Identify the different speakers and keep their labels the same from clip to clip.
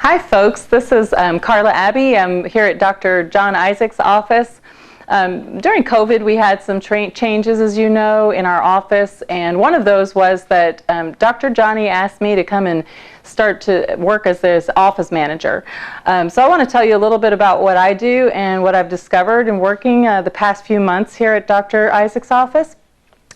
Speaker 1: Hi folks, this is Carla Abbey. I'm here at Dr. John Isaac's office. During COVID we had some changes, as you know, in our office, and one of those was that Dr. Johnny asked me to come and start to work as his office manager. So I want to tell you a little bit about what I do and what I've discovered in working the past few months here at Dr. Isaac's office.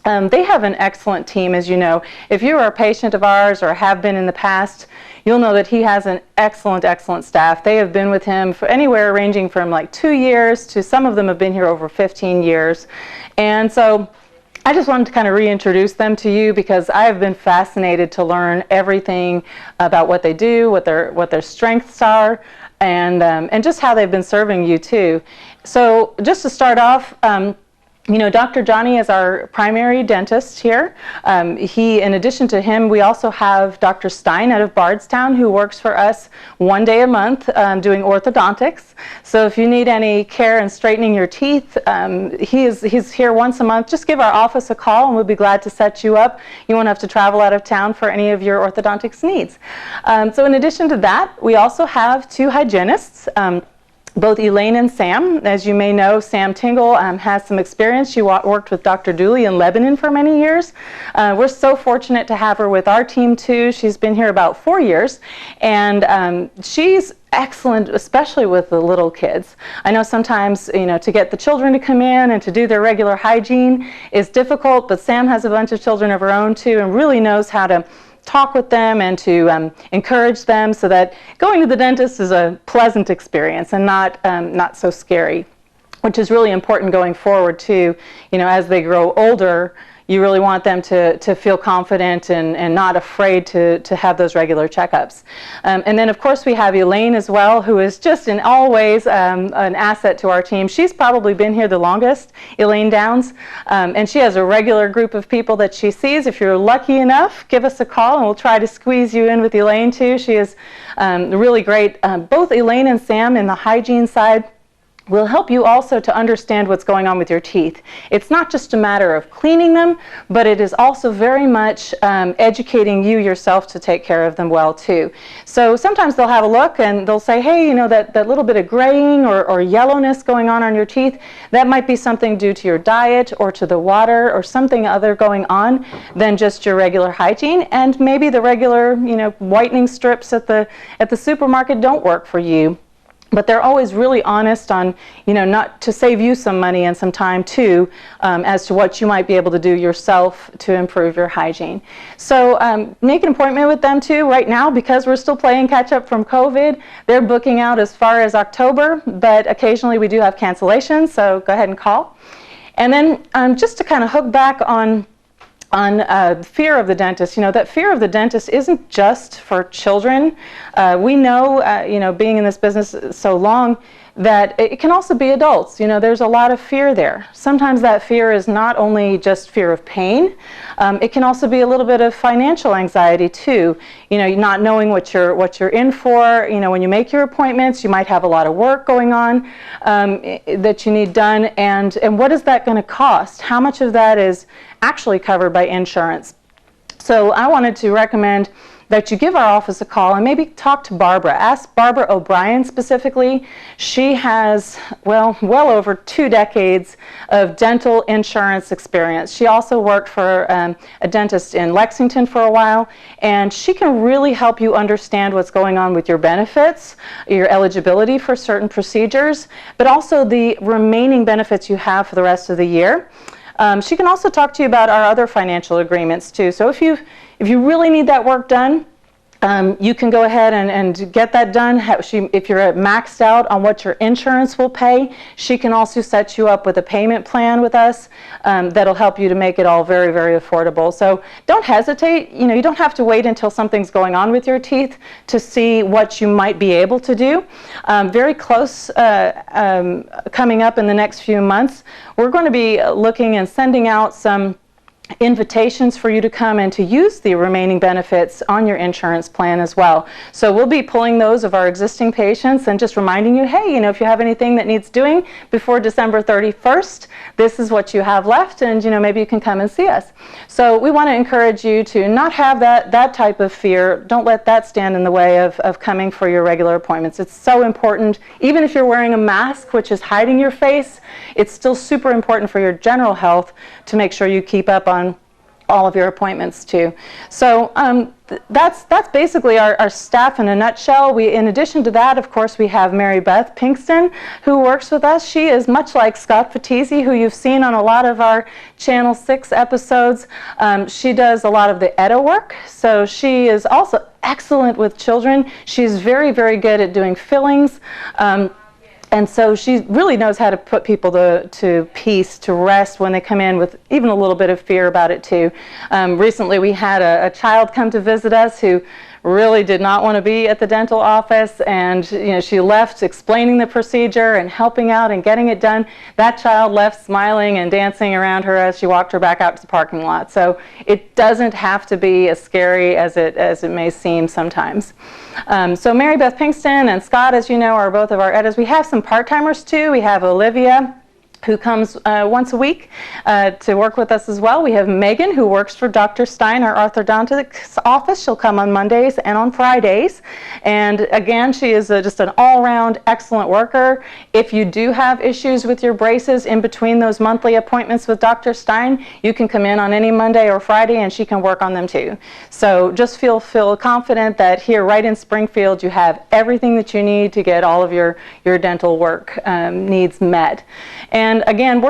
Speaker 1: They have an excellent team, as you know. If you are a patient of ours or have been in the past, you'll know that he has an excellent staff. They have been with him for anywhere ranging from like 2 years to some of them have been here over 15 years. And so I just wanted to kind of reintroduce them to you because I have been fascinated to learn everything about what they do, what their strengths are, and just how they've been serving you too. So just to start off, you know, Dr. Johnny is our primary dentist here. In addition to him, we also have Dr. Stein out of Bardstown, who works for us 1 day a month doing orthodontics. So if you need any care in straightening your teeth, he's here once a month. Just give our office a call and we'll be glad to set you up. You won't have to travel out of town for any of your orthodontics needs. So in addition to that, we also have 2 hygienists. Both Elaine and Sam. As you may know, Sam Tingle has some experience. She worked with Dr. Dooley in Lebanon for many years. We're so fortunate to have her with our team too. She's been here about 4 years, and she's excellent, especially with the little kids. I know sometimes, you know, to get the children to come in and to do their regular hygiene is difficult, but Sam has a bunch of children of her own too and really knows how to talk with them and to encourage them so that going to the dentist is a pleasant experience and not so scary, which is really important going forward too. You know, as they grow older, you really want them to feel confident and not afraid to have those regular checkups. And then of course we have Elaine as well, who is just in all ways an asset to our team. She's probably been here the longest, Elaine Downs, and she has a regular group of people that she sees. If you're lucky enough, give us a call and we'll try to squeeze you in with Elaine too. She is really great. Both Elaine and Sam in the hygiene side will help you also to understand what's going on with your teeth. It's not just a matter of cleaning them, but it is also very much educating you yourself to take care of them well too. So sometimes they'll have a look and they'll say, hey, you know, that little bit of graying or yellowness going on your teeth, that might be something due to your diet or to the water or something other going on than just your regular hygiene. And maybe the regular, you know, whitening strips at the supermarket don't work for you. But they're always really honest on, you know, not to save you some money and some time too, as to what you might be able to do yourself to improve your hygiene. So make an appointment with them too. Right now, because we're still playing catch up from COVID, they're booking out as far as October, but occasionally we do have cancellations, so go ahead and call. And then just to kind of hook back on fear of the dentist, you know, that fear of the dentist isn't just for children. We know, you know, being in this business so long, that it can also be adults. You know, there's a lot of fear there. Sometimes that fear is not only just fear of pain, it can also be a little bit of financial anxiety too. You know, not knowing what you're in for. You know, when you make your appointments, you might have a lot of work going on that you need done, and what is that going to cost? How much of that is actually covered by insurance? So I wanted to recommend that you give our office a call and maybe talk to Barbara. Ask Barbara O'Brien specifically. She has, well over 2 decades of dental insurance experience. She also worked for a dentist in Lexington for a while, and she can really help you understand what's going on with your benefits, your eligibility for certain procedures, but also the remaining benefits you have for the rest of the year. She can also talk to you about our other financial agreements too. So if you really need that work done, you can go ahead and get that done. If you're maxed out on what your insurance will pay, she can also set you up with a payment plan with us that'll help you to make it all very, very affordable. So don't hesitate. You know, you don't have to wait until something's going on with your teeth to see what you might be able to do. Very close coming up in the next few months, we're going to be looking and sending out some invitations for you to come and to use the remaining benefits on your insurance plan as well. So we'll be pulling those of our existing patients and just reminding you, hey, if you have anything that needs doing before December 31st, this is what you have left, and maybe you can come and see us. So we want to encourage you to not have that type of fear. Don't let that stand in the way of coming for your regular appointments. It's so important. Even if you're wearing a mask, which is hiding your face, it's still super important for your general health to make sure you keep up on all of your appointments too. So that's basically our staff in a nutshell. In addition to that, of course, we have Mary Beth Pinkston, who works with us. She is much like Scott Fatisi, who you've seen on a lot of our Channel 6 episodes. She does a lot of the EDA work, so she is also excellent with children. She's very, very good at doing fillings. And so she really knows how to put people to peace, to rest when they come in with even a little bit of fear about it too. Recently we had a child come to visit us who really did not want to be at the dental office, and she left explaining the procedure and helping out and getting it done. That child left smiling and dancing around her as she walked her back out to the parking lot. So it doesn't have to be as scary as it may seem sometimes. So Mary Beth Pinkston and Scott, as you know, are both of our editors. We have some part-timers too. We have Olivia, who comes once a week to work with us as well. We have Megan, who works for Dr. Stein, our orthodontics office. She'll come on Mondays and on Fridays. And again, she is just an all-round excellent worker. If you do have issues with your braces in between those monthly appointments with Dr. Stein, you can come in on any Monday or Friday and she can work on them too. So just feel confident that here right in Springfield you have everything that you need to get all of your dental work needs met. And again,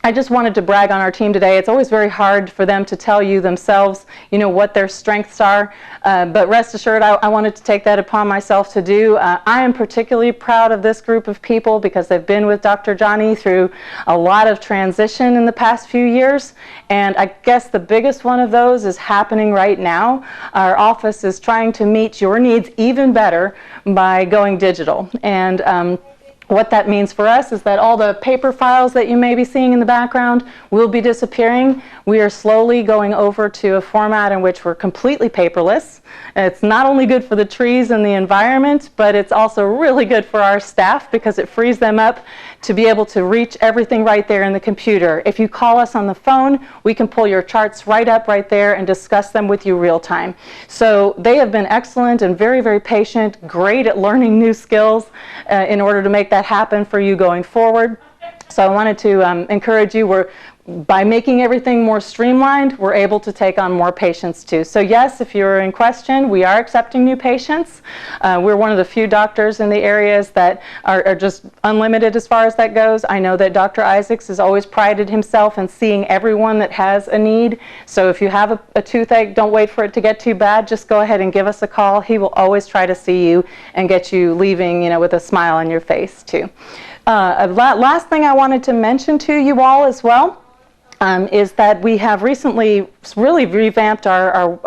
Speaker 1: I just wanted to brag on our team today. It's always very hard for them to tell you themselves, what their strengths are. But rest assured, I wanted to take that upon myself to do. I am particularly proud of this group of people because they've been with Dr. Johnny through a lot of transition in the past few years. And I guess the biggest one of those is happening right now. Our office is trying to meet your needs even better by going digital. And what that means for us is that all the paper files that you may be seeing in the background will be disappearing. We are slowly going over to a format in which we're completely paperless. It's not only good for the trees and the environment, but it's also really good for our staff because it frees them up to be able to reach everything right there in the computer. If you call us on the phone, we can pull your charts right up right there and discuss them with you real time. So they have been excellent and very, very patient, great at learning new skills in order to make that happen for you going forward. So I wanted to encourage you. By making everything more streamlined, we're able to take on more patients too. So yes, if you're in question, we are accepting new patients. We're one of the few doctors in the areas that are just unlimited as far as that goes. I know that Dr. Isaacs has always prided himself in seeing everyone that has a need. So if you have a toothache, don't wait for it to get too bad. Just go ahead and give us a call. He will always try to see you and get you leaving, with a smile on your face too. Last thing I wanted to mention to you all as well is that we have recently really revamped our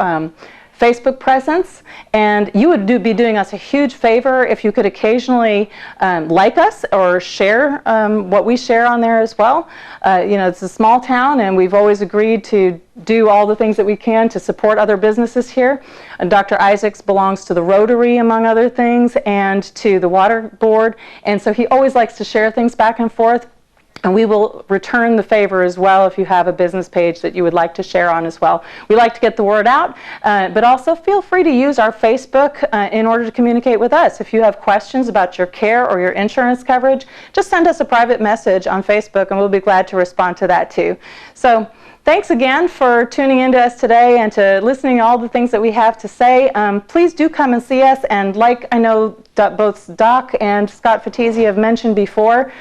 Speaker 1: Facebook presence, and you would be doing us a huge favor if you could occasionally like us or share what we share on there as well. It's a small town, and we've always agreed to do all the things that we can to support other businesses here. And Dr. Isaacs belongs to the Rotary, among other things, and to the Water Board, and so he always likes to share things back and forth. And we will return the favor as well if you have a business page that you would like to share on as well. We like to get the word out, but also feel free to use our Facebook in order to communicate with us. If you have questions about your care or your insurance coverage, just send us a private message on Facebook and we'll be glad to respond to that too. So thanks again for tuning in to us today and to listening to all the things that we have to say. Please do come and see us, and like I know both Doc and Scott Fatisi have mentioned before,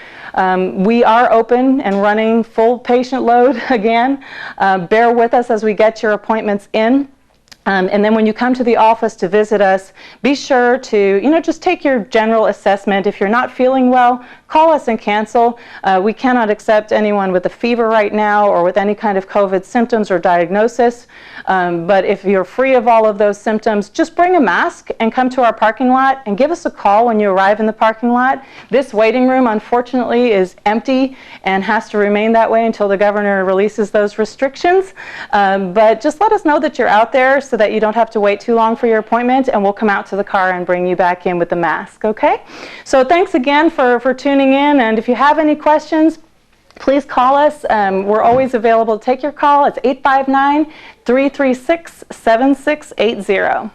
Speaker 1: we are open and running full patient load again. Bear with us as we get your appointments in. And then when you come to the office to visit us, be sure to, just take your general assessment. If you're not feeling well, call us and cancel. We cannot accept anyone with a fever right now or with any kind of COVID symptoms or diagnosis. But if you're free of all of those symptoms, just bring a mask and come to our parking lot and give us a call when you arrive in the parking lot. This waiting room, unfortunately, is empty and has to remain that way until the governor releases those restrictions. But just let us know that you're out there so that you don't have to wait too long for your appointment, and we'll come out to the car and bring you back in with the mask, okay? So thanks again for tuning in, and if you have any questions, please call us. We're always available to take your call. It's 859-336-7680.